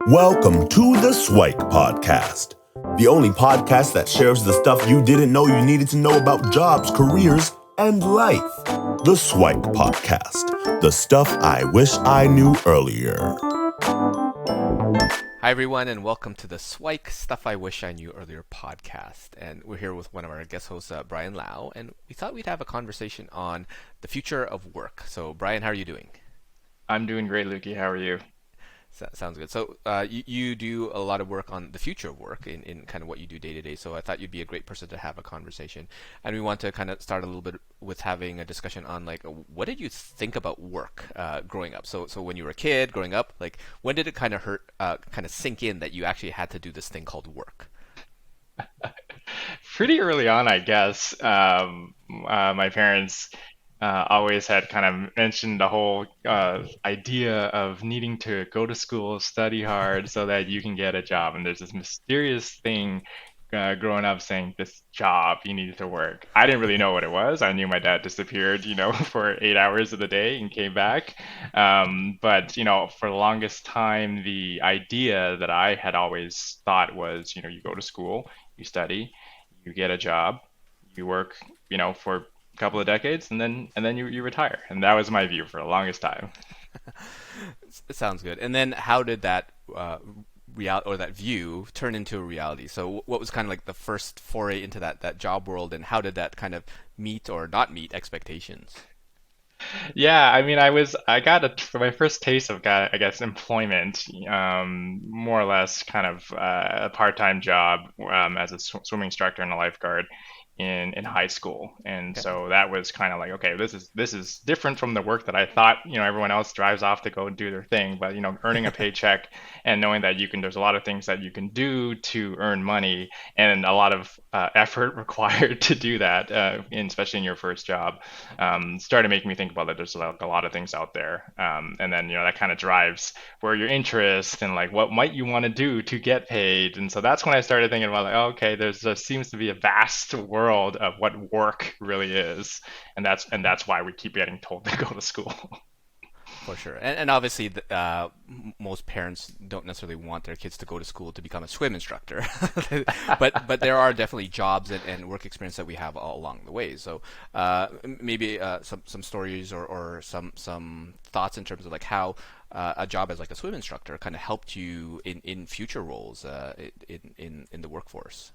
Welcome to the Swike Podcast, the only podcast that shares the stuff you didn't know you needed to know about jobs, careers, and life. The Swike Podcast, the stuff I wish I knew earlier. Hi everyone, and welcome to the Swike Stuff I Wish I Knew Earlier podcast. And we're here with one of our guest hosts, Brian Lau, and we thought we'd have a conversation on the future of work. So Brian, how are you doing? I'm doing great, Luki. How are you? Sounds good. So you do a lot of work on the future of work in kind of what you do day to day. So I thought you'd be a great person to have a conversation. And we want to kind of start a little bit with having a discussion on like, what did you think about work growing up? So when you were a kid growing up, like when did it kind of sink in that you actually had to do this thing called work? Pretty early on, I guess. My parents always had kind of mentioned the whole idea of needing to go to school, study hard so that you can get a job. And there's this mysterious thing growing up saying this job you needed to work. I didn't really know what it was. I knew my dad disappeared, for 8 hours of the day and came back. But, for the longest time, the idea that I had always thought was, you go to school, you study, you get a job, you work, for couple of decades and then you retire, and that was my view for the longest time. Sounds good. And then how did that that view turn into a reality? So what was kind of like the first foray into that job world, and how did that kind of meet or not meet expectations? Yeah, I mean, I got for my first taste of, I guess, employment, more or less kind of a part-time job as a swimming instructor and a lifeguard in high school. And Okay. so that was kind of like, okay, this is different from the work that I thought, everyone else drives off to go and do their thing. But, earning a paycheck and knowing that there's a lot of things that you can do to earn money, and a lot of effort required to do that, especially in your first job, started making me think about that there's like a lot of things out there. And then, that kind of drives where your interest and like what might you want to do to get paid. And so that's when I started thinking about like, oh, okay, there seems to be a vast world of what work really is, and that's why we keep getting told to go to school. For sure. And obviously, most parents don't necessarily want their kids to go to school to become a swim instructor. but there are definitely jobs and work experience that we have all along the way. So maybe some stories or some thoughts in terms of like how a job as like a swim instructor kind of helped you in future roles in the workforce.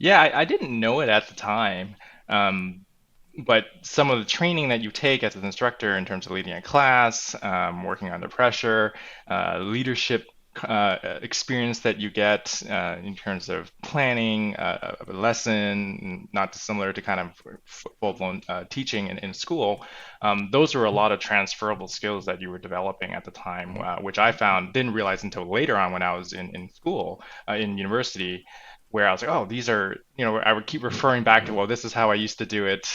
Yeah, I didn't know it at the time. But some of the training that you take as an instructor in terms of leading a class, working under pressure, leadership experience that you get in terms of planning a lesson, not dissimilar to kind of full-blown teaching in school, those are a lot of transferable skills that you were developing at the time, which I found, didn't realize until later on when I was in school, in university, where I was like, oh, these are, I would keep referring back to, well, this is how I used to do it,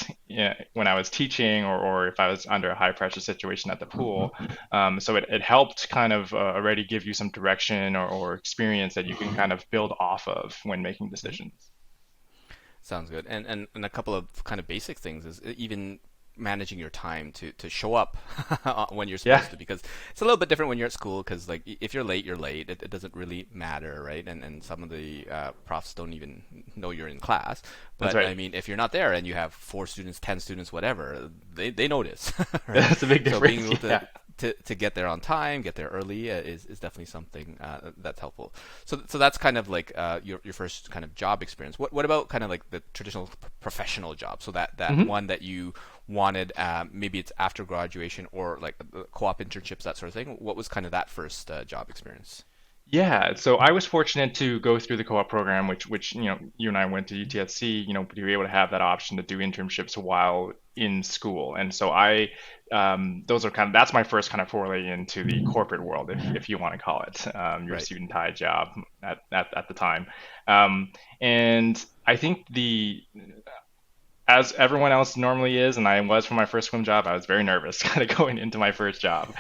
when I was teaching, or if I was under a high pressure situation at the pool. So it helped kind of already give you some direction or experience that you can kind of build off of when making decisions. Sounds good. And a couple of kind of basic things is even managing your time to show up when you're supposed Yeah, to, because it's a little bit different when you're at school, because like if you're late, you're late. It doesn't really matter, right? And some of the profs don't even know you're in class. that's But right. I mean, if you're not there and you have 4 students, 10 students, whatever, they notice, right? That's a big So being difference. able Yeah. to get there on time, get there early is definitely something that's helpful. So that's kind of like your first kind of job experience. What about kind of like the traditional professional job? So that Mhm. one that you wanted, maybe it's after graduation or like co-op internships, that sort of thing. What was kind of that first job experience? Yeah, so I was fortunate to go through the co-op program, which you and I went to UTSC, to be able to have that option to do internships while in school. And so that's my first kind of foray into the corporate world, if you want to call it, your Right. suit and tie job at the time. And I think as everyone else normally is, and I was for my first swim job, I was very nervous kind of going into my first job,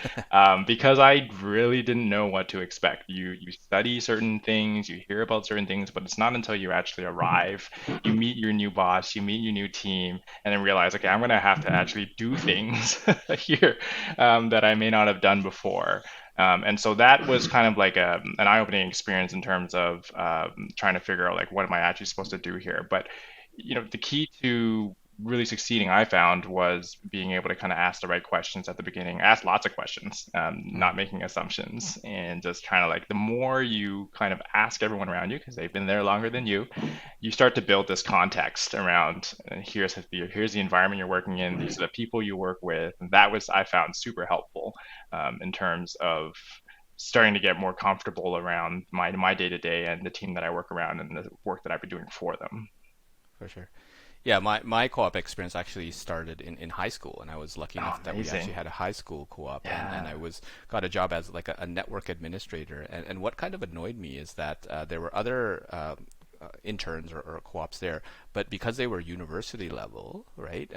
because I really didn't know what to expect. You study certain things, you hear about certain things, but it's not until you actually arrive, you meet your new boss, you meet your new team, and then realize, okay, I'm going to have to actually do things here that I may not have done before. And so that was kind of like an eye-opening experience in terms of trying to figure out like what am I actually supposed to do here. But the key to really succeeding, I found, was being able to kind of ask the right questions at the beginning, ask lots of questions, not making assumptions, and just trying to like the more you kind of ask everyone around you because they've been there longer than you start to build this context around here's the environment you're working in, these are the people you work with, and that was I found super helpful in terms of starting to get more comfortable around my day to day and the team that I work around and the work that I've been doing for them. For sure. Yeah, my co-op experience actually started in high school, and I was lucky enough that we Amazing. actually had a high school co-op, and Yeah. I got a job as like a network administrator. And what kind of annoyed me is that there were other interns or co-ops there, but because they were university level, right,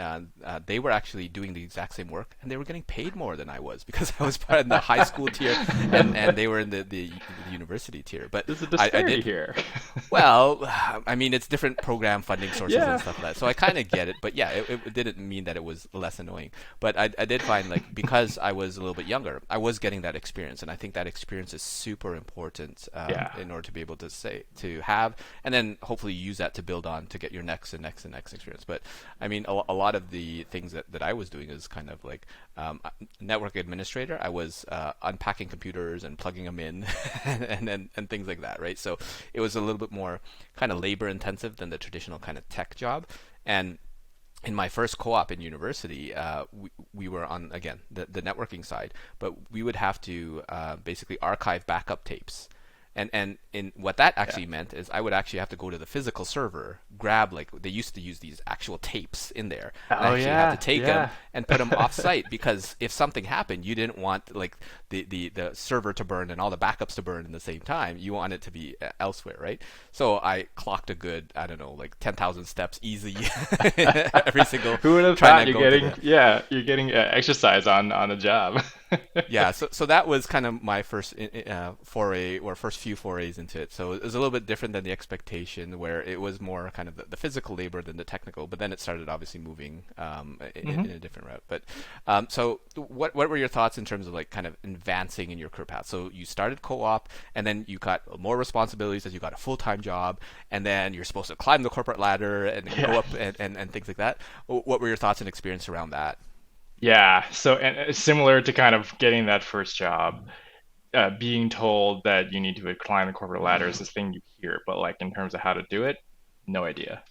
they were actually doing the exact same work, and they were getting paid more than I was because I was part of the high school tier, and they were in the university tier. But There's a I disparity did. here. Well, I mean, it's different program funding sources Yeah. and stuff like that. So I kind of get it, but yeah, it didn't mean that it was less annoying. But I did find like because I was a little bit younger, I was getting that experience, and I think that experience is super important Yeah. in order to be able to have, and then hopefully use that to build on to get your next and next and next experience. But I mean, a lot of the things that I was doing is kind of like network administrator. I was unpacking computers and plugging them in, and things like that, right? So it was a little bit more kind of labor intensive than the traditional kind of tech job. And in my first co-op in university, we were on, again, the networking side, but we would have to basically archive backup tapes. And in what that actually meant is I would actually have to go to the physical server, grab, like, they used to use these actual tapes in there. And I Oh actually yeah, had to take yeah. them and put them off site because if something happened, you didn't want like the server to burn and all the backups to burn in the same time. You want it to be elsewhere, right? So I clocked a good, I don't know, like 10,000 steps easy every single Who would have trying thought to go to the you're getting exercise on a job. yeah, so that was kind of my first foray or first few forays into it. So it was a little bit different than the expectation, where it was more kind of the physical labor than the technical. But then it started obviously moving in a different route. But so what were your thoughts in terms of like kind of advancing in your career path? So you started co-op, and then you got more responsibilities as you got a full-time job, and then you're supposed to climb the corporate ladder and go up and things like that. What were your thoughts and experience around that? Yeah, so and it's similar to kind of getting that first job, being told that you need to climb the corporate ladder is this thing you hear, but like in terms of how to do it, no idea.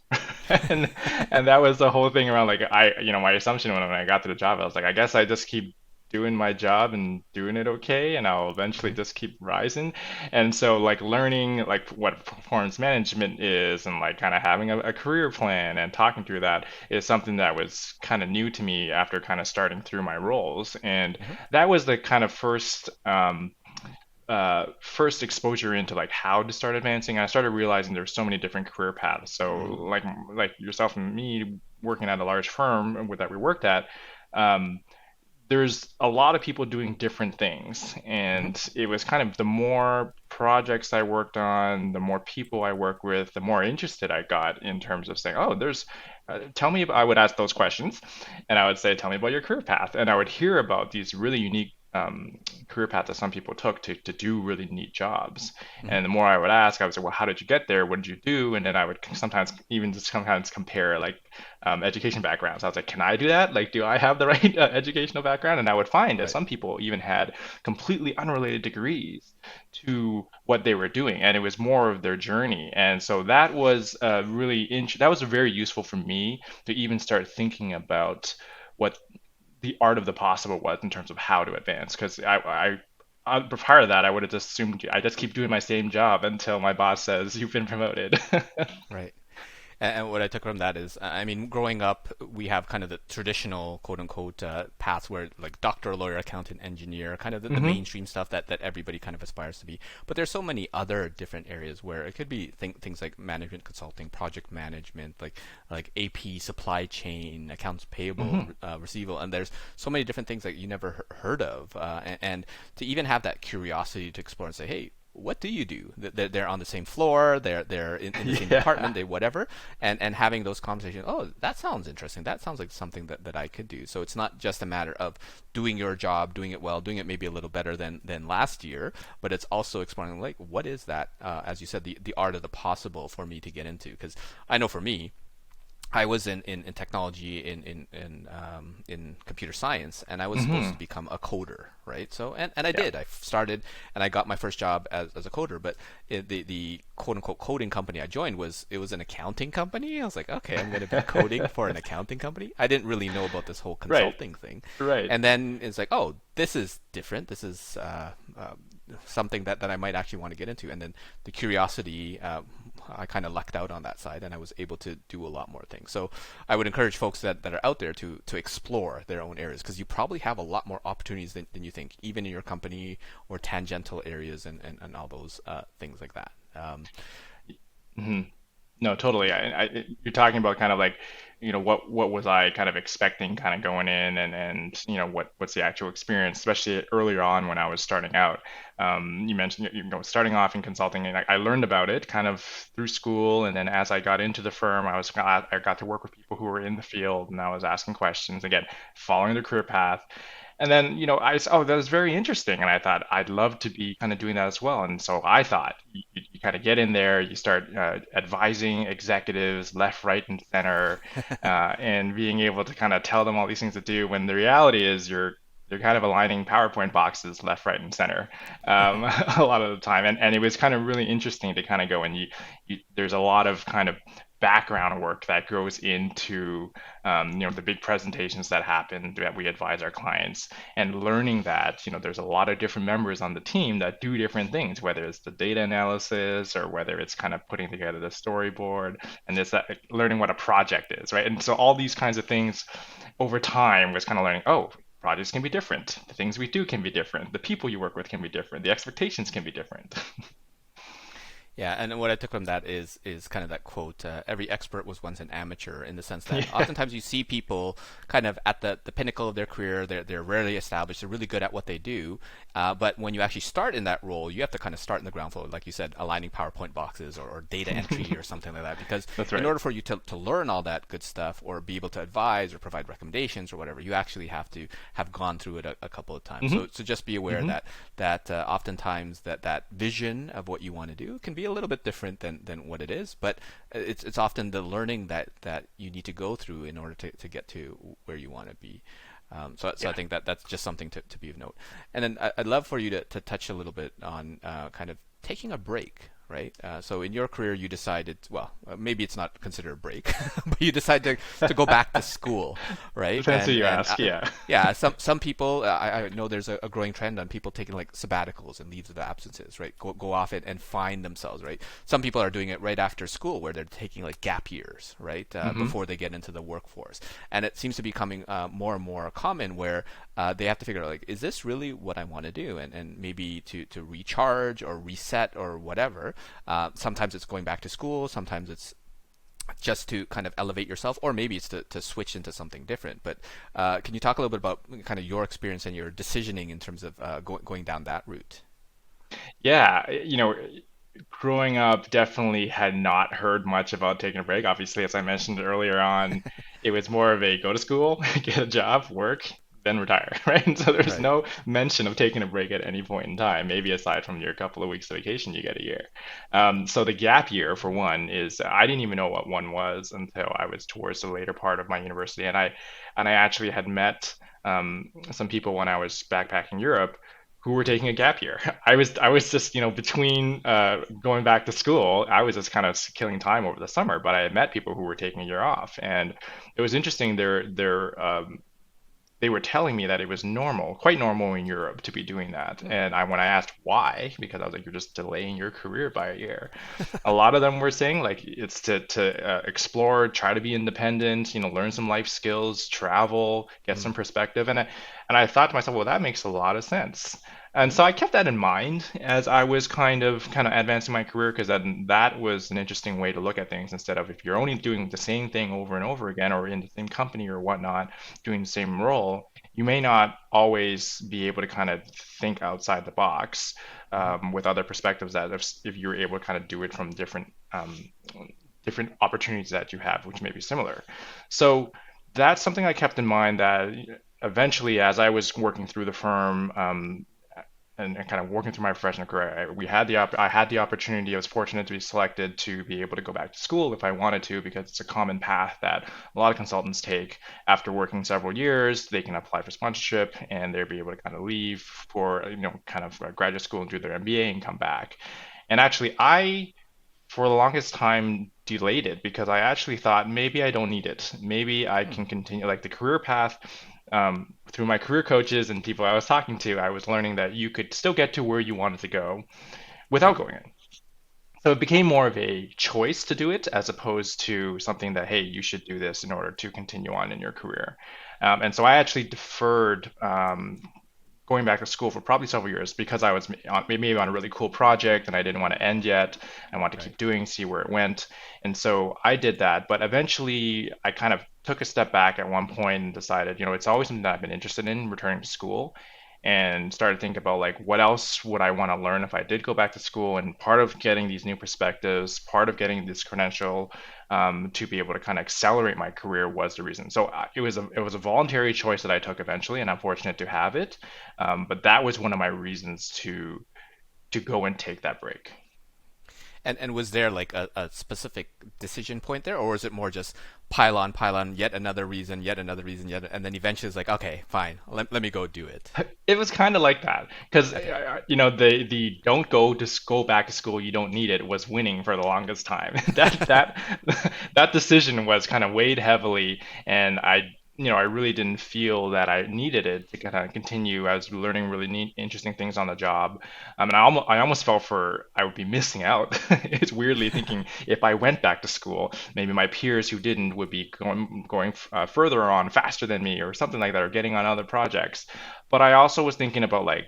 And and that was the whole thing around like my assumption when I got to the job, I was like, I guess I just keep doing my job and doing it okay, and I'll eventually just keep rising. And so like learning like what performance management is and like kind of having a career plan and talking through that is something that was kind of new to me after kind of starting through my roles. And Hmm. that was the kind of first exposure into like how to start advancing. I started realizing there's so many different career paths. So like yourself and me working at a large firm that we worked at, um, there's a lot of people doing different things. Hmm. And it was kind of the more projects I worked on, the more people I work with, the more interested I got in terms of saying, oh, tell me, I would ask those questions and I would say, tell me about your career path. And I would hear about these really unique career paths that some people took to do really neat jobs. Hmm. And the more I would ask, I would say, well, how did you get there? What did you do? And then I would sometimes compare like education backgrounds. I was like, can I do that? Like, do I have the right educational background? And I would find that Right. some people even had completely unrelated degrees to what they were doing, and it was more of their journey. And so that was that was very useful for me to even start thinking about what the art of the possible was in terms of how to advance. Because prior to that, I would have just assumed I just keep doing my same job until my boss says you've been promoted. Right. And what I took from that is, I mean, growing up, we have kind of the traditional quote unquote paths where like doctor, lawyer, accountant, engineer, kind of the Hmm. mainstream stuff that everybody kind of aspires to be. But there's so many other different areas where it could be things like management consulting, project management, like AP, supply chain, accounts payable, Hmm. receivable, and there's so many different things that you never heard of. And to even have that curiosity to explore and say, hey, what do you do? They're on the same floor, they're in the same Yeah. department, they whatever, and having those conversations. Oh, that sounds interesting. That sounds like something that I could do. So it's not just a matter of doing your job, doing it well, doing it maybe a little better than last year, but it's also exploring like what is that, as you said, the art of the possible for me to get into. Because I know for me, I was in technology in computer science, and I was supposed to Hmm. become a coder, right? So and I Yeah. did. I started and I got my first job as a coder, but the quote unquote coding company I joined was an accounting company. I was like, okay, I'm going to be coding for an accounting company. I didn't really know about this whole Right. consulting thing, Right. and then it's like, oh, this is different. This is something that I might actually want to get into. And then the curiosity, I kind of lucked out on that side, and I was able to do a lot more things. So I would encourage folks that are out there to explore their own areas, because you probably have a lot more opportunities than you think, even in your company or tangential areas and all those things like that. Hmm. No, totally. You're talking about kind of like, what was I kind of expecting kind of going in, and what's the actual experience, especially earlier on when I was starting out. You mentioned, starting off in consulting, and I learned about it kind of through school, and then as I got into the firm, I got to work with people who were in the field, and I was asking questions, again, following the career path. And then, oh, that was very interesting. And I thought I'd love to be kind of doing that as well. And so I thought you kind of get in there, you start advising executives left, right, and center, and being able to kind of tell them all these things to do, when the reality is you're kind of aligning PowerPoint boxes left, right, and center, a lot of the time. And it was kind of really interesting to kind of go, and there's a lot of kind of background work that goes into the big presentations that happen that we advise our clients, and learning that there's a lot of different members on the team that do different things, whether it's the data analysis or whether it's kind of putting together the storyboard, and this learning what a project is, right? And so all these kinds of things over time was kind of learning, oh, projects can be different, the things we do can be different, the people you work with can be different, the expectations can be different. Yeah, and what I took from that is kind of that quote: "Every expert was once an amateur," in the sense that Yeah. oftentimes you see people kind of at the pinnacle of their career. They're rarely established. They're really good at what they do, but when you actually start in that role, you have to kind of start in the ground floor, like you said, aligning PowerPoint boxes or data entry or something like that. Because That's in right. order for you to learn all that good stuff or be able to advise or provide recommendations or whatever, you actually have to have gone through it a couple of times. Hmm. So just be aware Hmm. that oftentimes that vision of what you want to do can be a little bit different than what it is, but it's often the learning that you need to go through in order to get to where you want to be. So I Yeah. think that's just something to be of note. And then I'd love for you to touch a little bit on kind of taking a break, right? So in your career, you decided, well, maybe it's not considered a break, but you decided to go back to school, right? Depends who you And ask. Yeah. yeah, some people, I know there's a growing trend on people taking like sabbaticals and leaves of absences, right? Go off and find themselves, right? Some people are doing it right after school, where they're taking like gap years, right, Hmm. before they get into the workforce. And it seems to be becoming more and more common, where they have to figure out, like, is this really what I want to do? And maybe to recharge or reset or whatever. Sometimes it's going back to school. Sometimes it's just to kind of elevate yourself, or maybe it's to switch into something different. But can you talk a little bit about kind of your experience and your decisioning in terms of going down that route? Yeah. Growing up, definitely had not heard much about taking a break. Obviously, as I mentioned earlier on, it was more of a go to school, get a job, work, then retire, right? And so there's Right. no mention of taking a break at any point in time, maybe aside from your couple of weeks of vacation you get a year. So the gap year, for one, is I didn't even know what one was until I was towards the later part of my university, and I actually had met some people when I was backpacking Europe who were taking a gap year. I was just between going back to school, I was just kind of killing time over the summer. But I had met people who were taking a year off, and it was interesting. They were telling me that it was normal, quite normal in Europe to be doing that. And when I asked why, because I was like, you're just delaying your career by a year. A lot of them were saying like it's to explore, try to be independent, learn some life skills, travel, get Mm. some perspective. And I thought to myself, well, that makes a lot of sense. And so I kept that in mind as I was kind of advancing my career, because that was an interesting way to look at things, instead of if you're only doing the same thing over and over again, or in the same company or whatnot, doing the same role. you may not always be able to kind of think outside the box with other perspectives that if you're able to kind of do it from different opportunities that you have, which may be similar. So that's something I kept in mind that eventually, as I was working through the firm, and kind of working through my professional career, I had the opportunity. I was fortunate to be selected to be able to go back to school if I wanted to, because it's a common path that a lot of consultants take after working several years. They can apply for sponsorship and they'll be able to kind of leave for kind of graduate school and do their MBA and come back. And actually, I for the longest time delayed it because I actually thought maybe I don't need it. Maybe I can continue like the career path. Through my career coaches and people I was talking to, I was learning that you could still get to where you wanted to go without going in. So it became more of a choice to do it as opposed to something that, hey, you should do this in order to continue on in your career. And so I actually deferred going back to school for probably several years because I was maybe on a really cool project and I didn't want to end yet. I wanted to Right. keep doing, see where it went. And so I did that. But eventually I kind of took a step back at one point and decided, it's always something that I've been interested in, returning to school, and started thinking about like what else would I want to learn if I did go back to school. And part of getting these new perspectives, part of getting this credential to be able to kind of accelerate my career was the reason. So it was a voluntary choice that I took eventually, and I'm fortunate to have it. But that was one of my reasons to go and take that break. And was there like a specific decision point there, or is it more just pile on, yet another reason, yet another reason, yet, and then eventually it's like, okay, fine, let me go do it. It was kind of like that because Okay. the don't go back to school, you don't need it was winning for the longest time. That decision was kind of weighed heavily, and I really didn't feel that I needed it to kind of continue. I was learning really neat, interesting things on the job, and I almost felt I would be missing out. It's weirdly thinking if I went back to school, maybe my peers who didn't would be going further on faster than me or something like that, or getting on other projects. But I also was thinking about like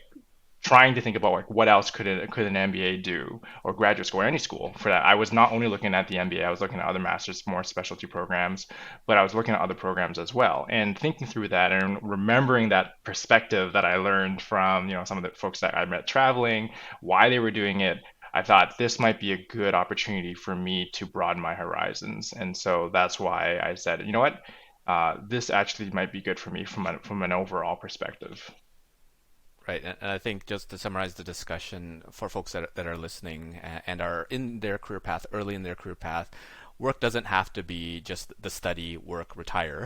trying to think about like what else could an MBA do, or graduate school or any school for that. I was not only looking at the MBA, I was looking at other masters, more specialty programs, but I was looking at other programs as well. And thinking through that and remembering that perspective that I learned from, some of the folks that I met traveling, why they were doing it, I thought this might be a good opportunity for me to broaden my horizons. And so that's why I said, you know what? This actually might be good for me from an overall perspective. Right, and I think just to summarize the discussion for folks that are listening and are in their career path, early in their career path, work doesn't have to be just the study, work, retire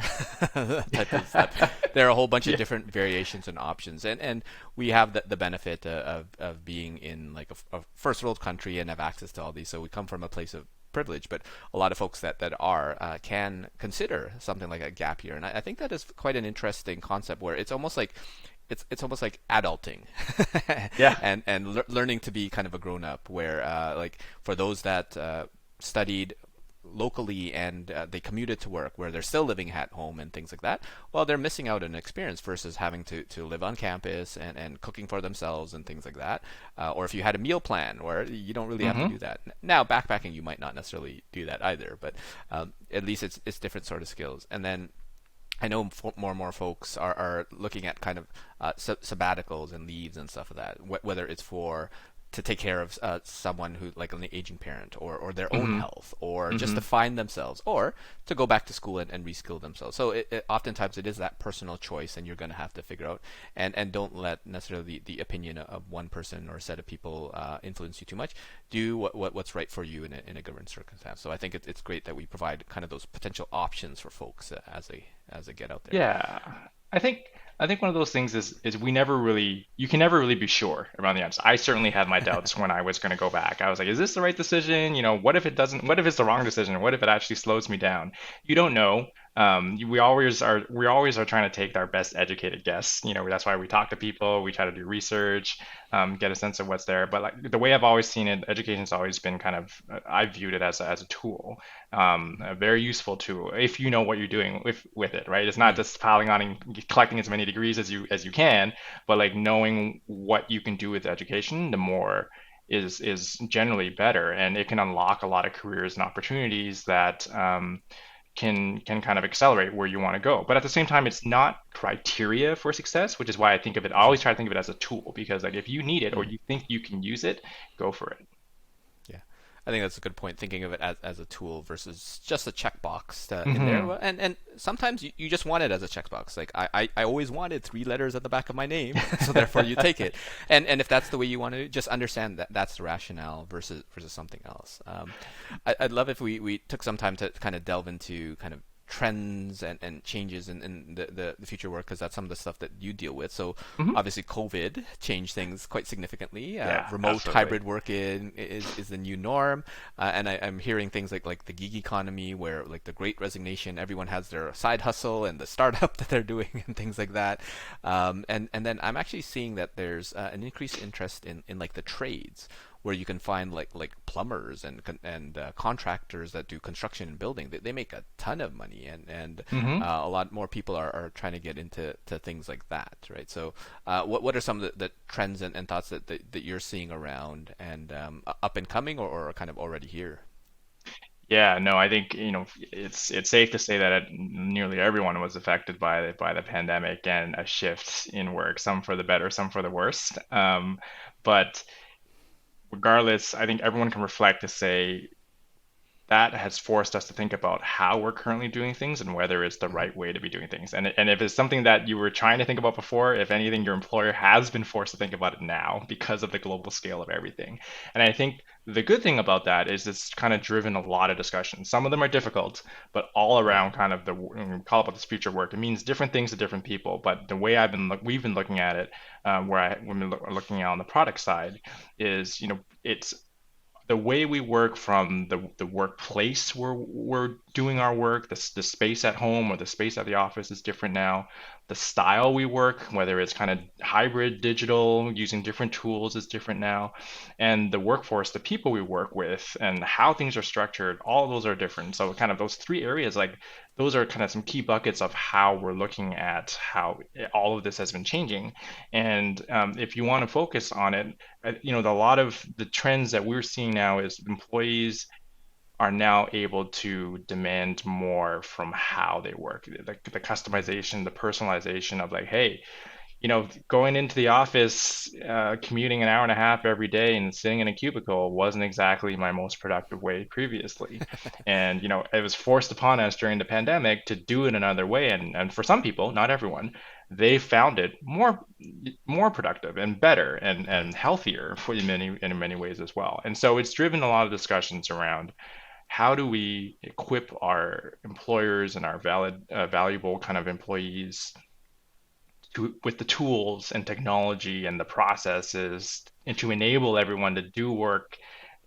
type of stuff. There are a whole bunch of Yeah. different variations and options, and we have the benefit of being in like a first world country and have access to all these. So we come from a place of privilege, but a lot of folks that are can consider something like a gap year, and I think that is quite an interesting concept where it's almost like adulting Yeah. and learning to be kind of a grown up where like for those that studied locally and they commuted to work where they're still living at home and things like that, well, they're missing out on an experience versus having to live on campus and cooking for themselves and things like that. Or if you had a meal plan where you don't really have to Hmm. do that. Now, backpacking, you might not necessarily do that either, but at least it's different sort of skills. And then I know more and more folks are looking at kind of sabbaticals and leaves and stuff of that, whether it's for to take care of someone who like an aging parent or their own Hmm. health or just to Hmm. find themselves or to go back to school and reskill themselves. So oftentimes it is that personal choice and you're going to have to figure out and don't let necessarily the opinion of one person or a set of people influence you too much. Do what's right for you in a given circumstance. So I think it's great that we provide kind of those potential options for folks as they get out there. Yeah. I think I think one of those things is we never really you can never really be sure around the answer. I certainly had my doubts when I was going to go back. I was like, is this the right decision? What if it doesn't? What if it's the wrong decision? What if it actually slows me down? You don't know. We always are trying to take our best educated guess. That's why we talk to people. We try to do research, get a sense of what's there. But like the way I've always seen it, education's always been kind of I've viewed it as a tool, a very useful tool if you know what you're doing with it, right? It's not Mm. just piling on and collecting as many degrees as you can, but like knowing what you can do with education, the more is generally better, and it can unlock a lot of careers and opportunities that can kind of accelerate where you want to go. But at the same time, it's not criteria for success, which is why I think of it. I always try to think of it as a tool because like if you need it or Mm. you think you can use it, go for it. Yeah, I think that's a good point. Thinking of it as a tool versus just a checkbox in there. Hmm. And sometimes you just want it as a checkbox. Like I always wanted three letters at the back of my name, so therefore you take it. And if that's the way you want to, just understand that that's the rationale versus something else. I'd love if we took some time to kind of delve into kind of trends and changes in the future work because that's some of the stuff that you deal with. So Hmm. obviously COVID changed things quite significantly. Yeah, Remote absolutely. hybrid work is the new norm, and I'm hearing things like the gig economy where like the Great Resignation, everyone has their side hustle and the startup that they're doing and things like that. And then I'm actually seeing that there's an increased interest in like the trades where you can find like plumbers and contractors that do construction and building. They make a ton of money, and Hmm. a lot more people are trying to get into things like that, right? So, what are some of the trends and thoughts that you're seeing around and up and coming or kind of already here? Yeah, no, I think, it's safe to say that nearly everyone was affected by the pandemic and a shift in work, some for the better, some for the worst. But regardless, I think everyone can reflect to say that has forced us to think about how we're currently doing things and whether it's the Mm-hmm. right way to be doing things. And if it's something that you were trying to think about before, if anything, your employer has been forced to think about it now because of the global scale of everything. And I think the good thing about that is it's kind of driven a lot of discussions. Some of them are difficult, but all around Mm-hmm. kind of when we call about this future work, it means different things to different people. But the way we've been looking at it, when we're looking at on the product side, is it's the way we work from the workplace where we're doing our work, the space at home or the space at the office is different now. The style we work, whether it's kind of hybrid, digital, using different tools is different now. And the workforce, the people we work with, and how things are structured, all of those are different. So kind of those three areas, like those are kind of some key buckets of how we're looking at how all of this has been changing. And if you want to focus on it, a lot of the trends that we're seeing now is employees are now able to demand more from how they work. The customization, the personalization of like, hey, going into the office, commuting an hour and a half every day and sitting in a cubicle wasn't exactly my most productive way previously. And, it was forced upon us during the pandemic to do it another way. And for some people, not everyone, they found it more productive and better and healthier for in many ways as well. And so it's driven a lot of discussions around how do we equip our employers and our valuable kind of employees with the tools and technology and the processes and to enable everyone to do work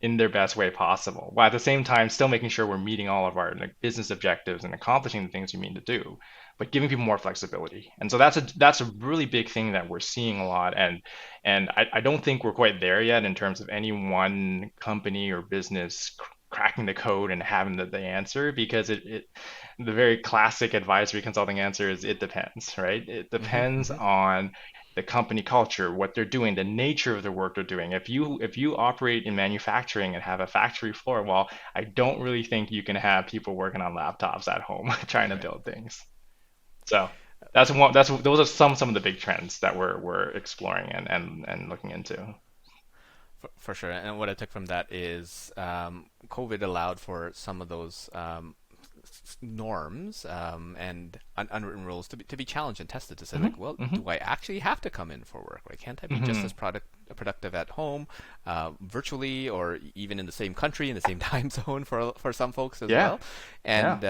in their best way possible, while at the same time still making sure we're meeting all of our like, business objectives and accomplishing the things we mean to do, but giving people more flexibility. And so that's a really big thing that we're seeing a lot. And I don't think we're quite there yet in terms of any one company or business cracking the code and having the answer because the very classic advisory consulting answer is it depends, right? It Mm-hmm. depends Mm-hmm. on the company culture, what they're doing, the nature of the work they're doing. If you operate in manufacturing and have a factory floor, well, I don't really think you can have people working on laptops at home trying to Right. build things. So those are some of the big trends that we're exploring and looking into. For sure. And what I took from that is COVID allowed for some of those norms and unwritten rules to be challenged and tested to say Hmm. like, well, Hmm. do I actually have to come in for work? Like, can't I be just Hmm. as productive at home, virtually, or even in the same country in the same time zone for some folks as Yeah, well? yeah. And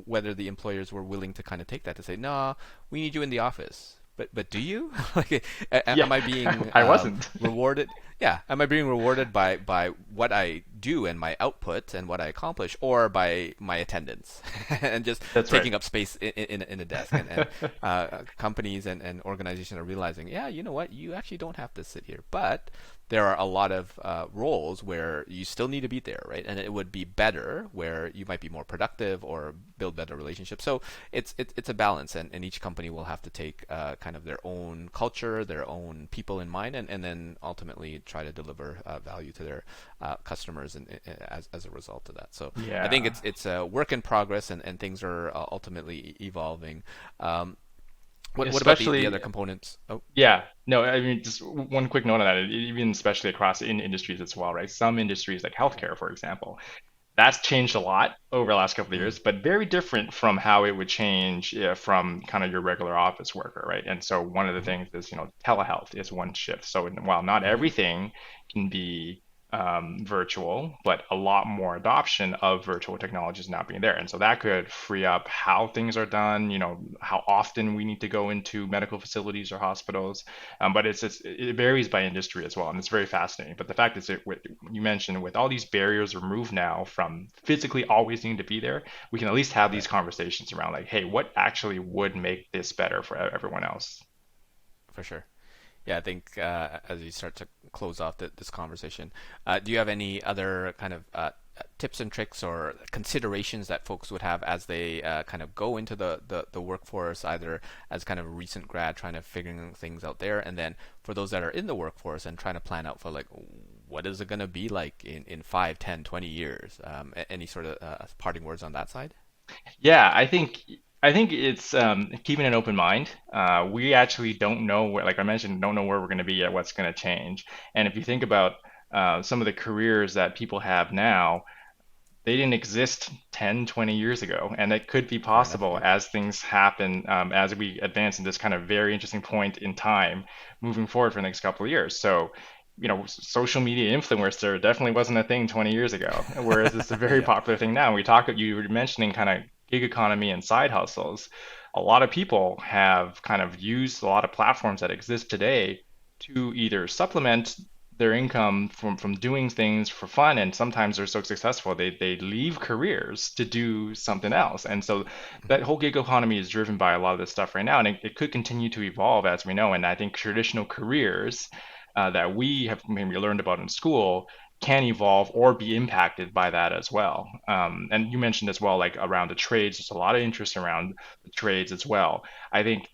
whether the employers were willing to kind of take that to say, no, we need you in the office. But do you? Like, Yeah. am I being I wasn't. rewarded? Yeah, am I being rewarded by what I do and my output and what I accomplish, or by my attendance and just That's right. taking up space in a desk? And companies and organizations are realizing, yeah, you know what, you actually don't have to sit here, but there are a lot of roles where you still need to be there, right? And it would be better where you might be more productive or build better relationships. So it's a balance, and each company will have to take kind of their own culture, their own people in mind, and then ultimately try to deliver value to their customers and as a result of that. So Yeah. I think it's a work in progress, and things are ultimately evolving. What about the Especially, other components? Oh, yeah, no, I mean, just one quick note on that, even especially across in industries as well, right? Some industries like healthcare, for example, that's changed a lot over the last couple of mm, years, but very different from how it would change from kind of your regular office worker, right? And so one of the mhm, things is, telehealth is one shift. So while not mhm, everything can be virtual, but a lot more adoption of virtual technologies now being there. And so that could free up how things are done, how often we need to go into medical facilities or hospitals. But it varies by industry as well, and it's very fascinating. But the fact is, you mentioned with all these barriers removed now from physically always needing to be there, we can at least have these right, conversations around like, hey, what actually would make this better for everyone else? for sure. Yeah, I think as we start to close off this conversation, do you have any other kind of tips and tricks or considerations that folks would have as they kind of go into the workforce, either as kind of a recent grad trying to figuring things out there, and then for those that are in the workforce and trying to plan out for like what is it going to be like in 5, 10, 20 years? Any sort of parting words on that side? Yeah, I think it's keeping an open mind. We actually don't know where, like I mentioned, don't know where we're going to be yet, what's going to change. And if you think about some of the careers that people have now, they didn't exist 10, 20 years ago. And it could be Fair enough. possible Yep. as things happen, as we advance in this kind of very interesting point in time moving forward for the next couple of years. So, social media influencer definitely wasn't a thing 20 years ago, whereas it's a very Yep. popular thing now. You were mentioning kind of gig economy and side hustles. A lot of people have kind of used a lot of platforms that exist today to either supplement their income from doing things for fun, and sometimes they're so successful they leave careers to do something else. And so that Mhm. whole gig economy is driven by a lot of this stuff right now, and it could continue to evolve as we know. And I think traditional careers that we have maybe learned about in school can evolve or be impacted by that as well. And you mentioned as well, like around the trades, there's a lot of interest around the trades as well. I think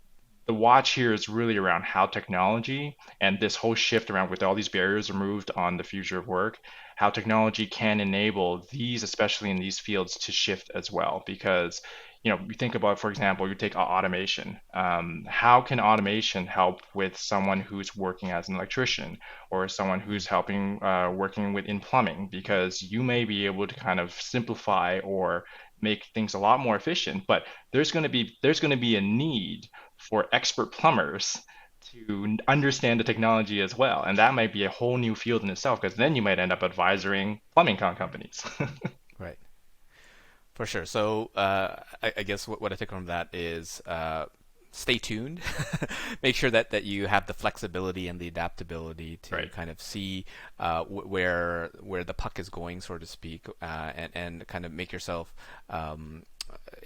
the watch here is really around how technology and this whole shift around with all these barriers removed on the future of work, how technology can enable these, especially in these fields, to shift as well. Because, you think about, for example, you take automation. How can automation help with someone who's working as an electrician or someone who's helping working in plumbing? Because you may be able to kind of simplify or make things a lot more efficient, but there's going to be a need for expert plumbers to understand the technology as well. And that might be a whole new field in itself, because then you might end up advising plumbing companies. Right. For sure. So I guess what I take from that is stay tuned. Make sure that you have the flexibility and the adaptability to Right. kind of see where the puck is going, so to speak, and kind of make yourself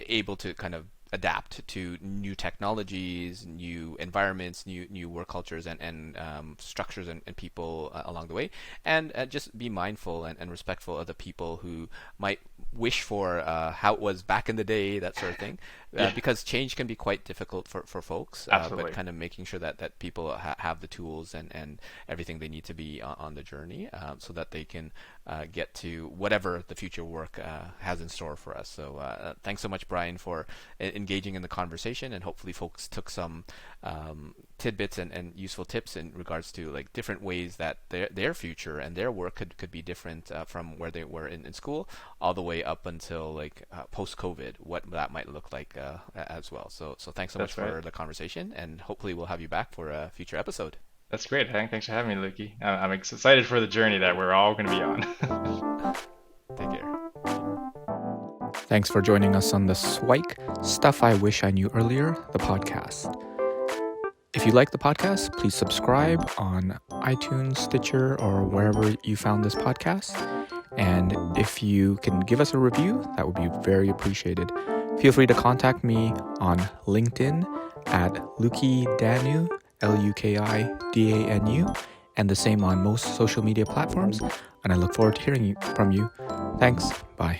able to kind of adapt to new technologies, new environments, new work cultures, and structures and people along the way, and just be mindful and respectful of the people who might wish for how it was back in the day, that sort of thing, Yeah, because change can be quite difficult for folks, but absolutely. kind of making sure that people have the tools and everything they need to be on the journey, so that they can get to whatever the future work has in store for us. So thanks so much, Brian, for engaging in the conversation, and hopefully folks took some tidbits and useful tips in regards to like different ways that their future and their work could be different from where they were in school, all the way up until like post COVID, what that might look like as well. So thanks so much That's right. for the conversation, and hopefully we'll have you back for a future episode. That's great. Thanks for having me, Luki. I'm excited for the journey that we're all going to be on. Take care. Thanks for joining us on the Swike Stuff I Wish I Knew Earlier, the podcast. If you like the podcast, please subscribe on iTunes, Stitcher, or wherever you found this podcast. And if you can give us a review, that would be very appreciated. Feel free to contact me on LinkedIn at Luki Danu, LUKIDANU, and the same on most social media platforms. And I look forward to hearing from you. Thanks. Bye.